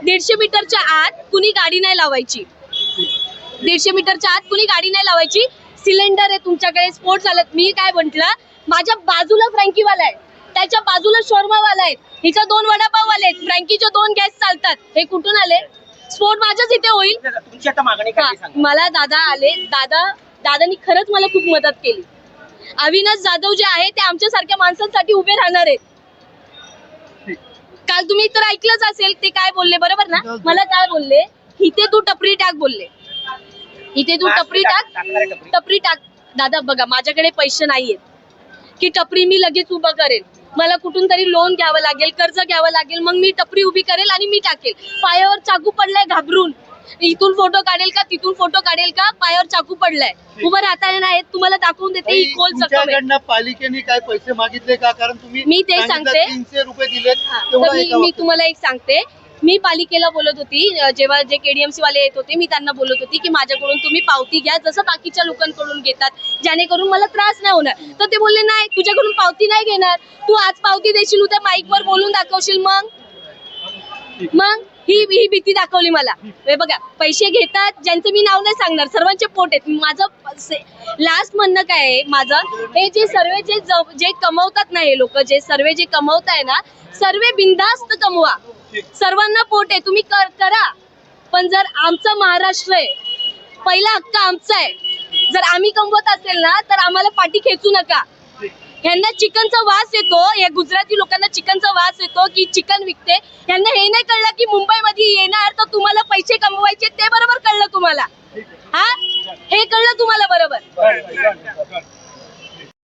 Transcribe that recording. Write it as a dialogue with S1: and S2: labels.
S1: 150 मीटरच्या आत कुणी गाडी नाही लावायची. 150 मीटरच्या आत कुणी गाडी नाही लावायची. सिलेंडर आहे तुमच्याकडे, स्फोट झालं. मी काय म्हंटल, माझ्या बाजूला फ्रँकीवाला आहे, त्याच्या बाजूला शॉर्मावाला आहे, हिचा 2 वडापाववाले आहेत, फ्रँकीचे 2 गॅस चालतात. हे कुठून आले? स्फोट माझ्याच इथे होईल.
S2: तुमची आता मागणी काय सांगा?
S1: मला दादा आले, दादानी खरंच मला खूप मदत केली. अविनाश जाधव जे आहे ते आमच्यासारख्या माणसांसाठी उभे राहणार आहेत. काल तुम्ही तर ऐकलंच असेल ते काय बोलले, बरोबर ना? मला काय बोलले, इथे तू टपरी टाक बोलले, इथे तू टपरी टाक. दादा बघा, माझ्याकडे पैसे नाहीयेत की टपरी मी लगेच उभं करेल. मला कुठून तरी लोन घ्यावं लागेल, कर्ज घ्यावं लागेल, मग मी टपरी उभी करेल आणि मी टाकेल. पायावर चाकू पडलाय घाबरून, इथून फोटो काढेल का तिथून फोटो काढेल का, पायावर चाकू पडलाय, उभं राहता नाही. तुम्हाला दाखवून देते ही खोल जखम आहे.
S3: पालिकेने काय पैसे मागितले का? कारण तुम्ही
S1: मी ते सांगते,
S3: 300 रुपये दिलेत.
S1: मी तुम्हाला एक सांगते, मी पालिकेला बोलत होती, जेव्हा जे KDMC वाले येत होते, मी त्यांना बोलत होती की माझ्याकडून तुम्ही पावती घ्या जसं बाकीच्या लोकांकडून घेतात, जेणेकरून मला त्रास नाही होणार. तर ते बोलले नाही, तुझ्याकडून पावती नाही घेणार, तू आज पावती देशील, उद्या माईकवर बोलून दाखवशील, मग ही भीती दाखवली मला. हे बघा, पैसे घेतात, ज्यांचं मी नाव नाही सांगणार, सर्वांचे पोट आहेत. माझं लास्ट म्हणणं काय आहे माझं, हे जे सर्व जे कमवतात ना, हे लोक जे सर्व जे कमवताय ना, सर्व बिनधास्त कमवा, सर्वांना पोट आहे, तुम्ही करा. पण जर आमचा महाराष्ट्र आहे, पहिला हक्क आमचा आहे. जर आम्ही कमवत असेल ना, तर आम्हाला पाठी खेचू नका. यांना चिकनचा वास येतो, या गुजराती लोकांना चिकनचा वास येतो की चिकन विकते. यांना हे नाही कळलं की मुंबईमध्ये येणार तर तुम्हाला पैसे कमवायचे, ते बरोबर कळलं तुम्हाला. हा, हे कळलं तुम्हाला बरोबर.